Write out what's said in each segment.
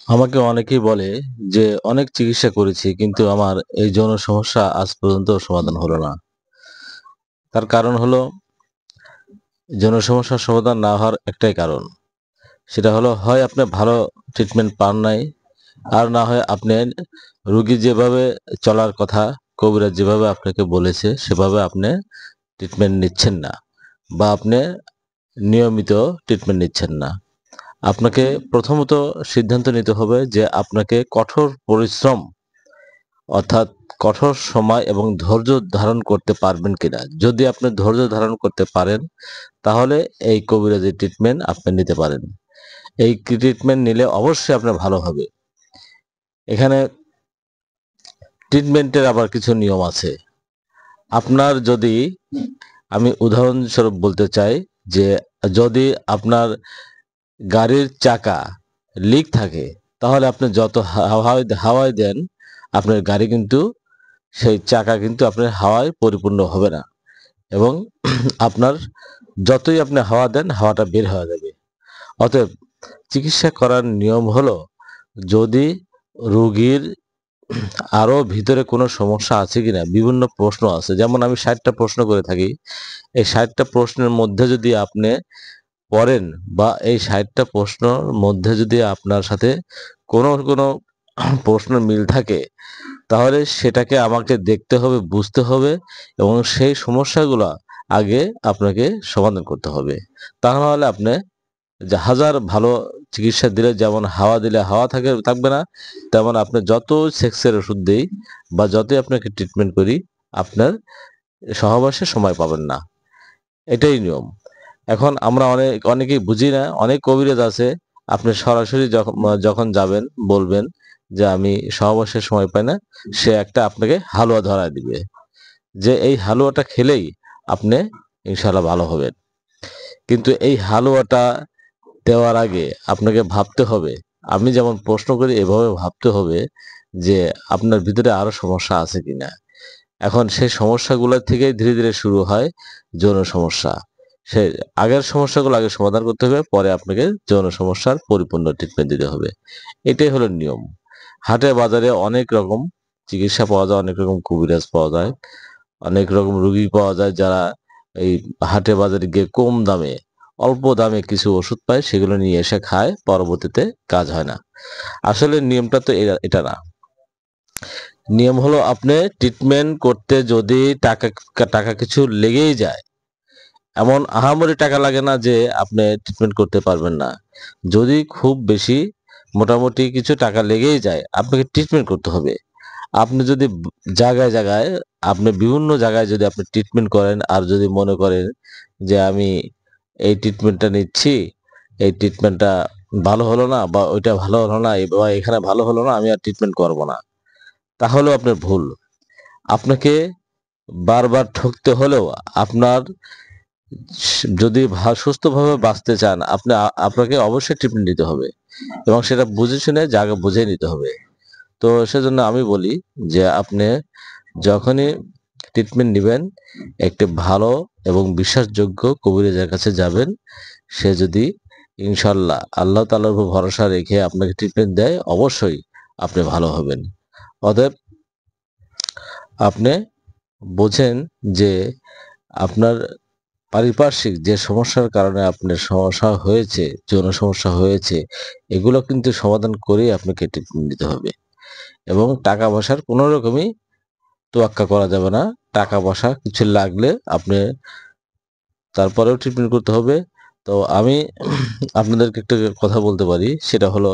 আমাকে অনেকেই বলে যে অনেক চিকিৎসা করেছি কিন্তু আমার এই যৌন সমস্যা আজ পর্যন্ত সমাধান হলো না। তার কারণ হলো যৌন সমস্যার সমাধান না হওয়ার একটাই কারণ। সেটা হলো হয় আপনি ভালো ট্রিটমেন্ট পান নাই, আর না হয় আপনি রোগী যেভাবে চলার কথা কবিরাজ যেভাবে আপনাকে বলেছে সেভাবে আপনি ট্রিটমেন্ট নিচ্ছেন না, বা আপনি নিয়মিত ট্রিটমেন্ট নিচ্ছেন না। আপনাকে প্রথমত সিদ্ধান্ত নিতে হবে যে আপনাকে কঠোর পরিশ্রম, অর্থাৎ কঠোর সময় এবং ধৈর্য ধারণ করতে পারবেন কিনা। যদি আপনি ধৈর্য ধারণ করতে পারেন তাহলে এই কবিরাজি ট্রিটমেন্ট আপনি নিতে পারেন। এই ট্রিটমেন্ট নিলে অবশ্যই আপনার ভালো হবে। এখানে ট্রিটমেন্টের আবার কিছু নিয়ম আছে। আপনার যদি, আমি উদাহরণস্বরূপ বলতে চাই যে যদি আপনার গাড়ির চাকা লিক থাকে তাহলে আপনি যত হাওয়ায় দেন আপনার গাড়ি কিন্তু, সেই চাকা কিন্তু আপনার হাওয়ায় পরিপূর্ণ হবে না, এবং আপনার যতই আপনি হাওয়া দেন হাওয়াটা বের হয়ে যাবে। অতএব চিকিৎসা করার নিয়ম হলো, যদি রোগীর আরো ভিতরে কোনো সমস্যা আছে কিনা বিভিন্ন প্রশ্ন আছে, যেমন আমি 60টা প্রশ্ন করে থাকি। এই 60টা প্রশ্নের মধ্যে যদি আপনি পড়েন, বা এই 60টা প্রশ্নের মধ্যে যদি আপনার সাথে কোনো কোনো প্রশ্ন মিল থাকে, তাহলে সেটাকে আমাকে দেখতে হবে, বুঝতে হবে, এবং সেই সমস্যাগুলো আগে আপনাকে সমাধান করতে হবে। তা নাহলে আপনি যে হাজার ভালো চিকিৎসা দিলে, যেমন হাওয়া দিলে হাওয়া থাকবে না, তেমন আপনি যত সেক্সের ওষুধ দেই বা যতই আপনাকে ট্রিটমেন্ট করি, আপনার সহবাসে সময় পাবেন না। এটাই নিয়ম। এখন আমরা অনেকেই বুঝি না। অনেক কবিরাজ আছে, আপনি সরাসরি যখন যখন যাবেন বলবেন যে আমি সহবাসের সময় পাই না, সে একটা আপনাকে হালুয়া ধরায় দিবে যে এই হালুয়াটা খেলেই আপনি ইনশাল্লাহ ভালো হবেন। কিন্তু এই হালুয়াটা দেওয়ার আগে আপনাকে ভাবতে হবে, আমি যেমন প্রশ্ন করি এভাবে ভাবতে হবে যে আপনার ভিতরে আরো সমস্যা আছে কিনা। এখন সেই সমস্যাগুলো থেকেই ধীরে ধীরে শুরু হয় যৌন সমস্যা। সে আগের সমস্যাগুলো আগে সমাধান করতে হবে, পরে আপনাকে যৌন সমস্যার পরিপূর্ণ ট্রিটমেন্ট দিতে হবে। এটাই হলো নিয়ম। হাটে বাজারে অনেক রকম চিকিৎসা পাওয়া যায়, অনেক রকম কবিরাজ পাওয়া যায়, অনেক রকম রুগী পাওয়া যায় যারা এই হাটে বাজারে গিয়ে কম দামে, অল্প দামে কিছু ওষুধ পায়, সেগুলো নিয়ে এসে খায়, পরবর্তীতে কাজ হয় না। আসলে নিয়মটা তো এটা না। নিয়ম হলো, আপনি ট্রিটমেন্ট করতে যদি টাকা টাকা কিছু লেগেই যায়, এমন আহামরি টাকা লাগে না যে আপনি ট্রিটমেন্ট করতে পারবেন না। যদি খুব বেশি মোটামুটি কিছু টাকা লেগেই যায়, আপনাকে ট্রিটমেন্ট করতে হবে। আপনি যদি জায়গায় জায়গায়, আপনি বিভিন্ন জায়গায় যদি আপনি ট্রিটমেন্ট করেন, আর যদি মনে করেন যে আমি এই ট্রিটমেন্টটা নিচ্ছি, এই ট্রিটমেন্টটা ভালো হলো না, বা ওইটা ভালো হলো না, বা এখানে ভালো হলো না, আমি আর ট্রিটমেন্ট করব না, তাহলেও আপনার ভুল। আপনাকে বারবার ঠকতে হলেও, আপনার যদি সুস্থভাবে বাঁচতে চান, আপনাকে অবশ্যই ট্রিটমেন্ট নিতে হবে, এবং সেটা বুঝে শুনে জায়গা বুঝে নিতে হবে। তো সেজন্য আমি বলি যে আপনি যখনই ট্রিটমেন্ট নেবেন, একটি ভালো এবং বিশ্বাসযোগ্য কবিরাজের কাছে যাবেন। সে যদি ইনশাল্লাহ আল্লাহ তাআলার উপর ভরসা রেখে আপনাকে ট্রিটমেন্ট দেয়, অবশ্যই আপনি ভালো হবেন। অতএব আপনি বোঝেন যে আপনার পারিপার্শ্বিক যে সমস্যার কারণে আপনার সমস্যা হয়েছে, যৌন সমস্যা হয়েছে, এগুলো কিন্তু সমাধান করেই আপনাকে ট্রিটমেন্ট নিতে হবে। এবং টাকা পয়সার কোনো রকমই তোয়াক্কা করা যাবে না। টাকা পয়সা কিছু লাগলে আপনি তারপরেও ট্রিটমেন্ট করতে হবে। তো আমি আপনাদেরকে একটা কথা বলতে পারি, সেটা হলো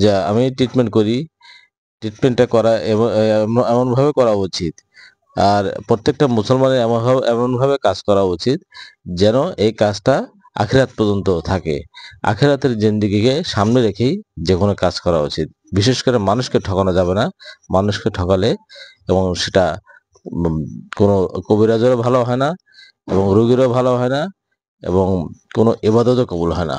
যে আমি ট্রিটমেন্ট করি। ট্রিটমেন্টটা করা এমনভাবে করা উচিত, আর প্রত্যেকটা মুসলমানের এমনভাবে কাজ করা উচিত যেন এই কাজটা আখিরাত পর্যন্ত থাকে। আখিরাতের জিন্দেগিকে সামনে রেখেই যে কোনো কাজ করা উচিত। বিশেষ করে মানুষকে ঠকানো যাবে না। মানুষকে ঠকালে, এবং সেটা উম কোনো কবিরাজেরও ভালো হয় না, এবং রোগীরও ভালো হয় না, এবং কোনো ইবাদতও কবুল হয় না।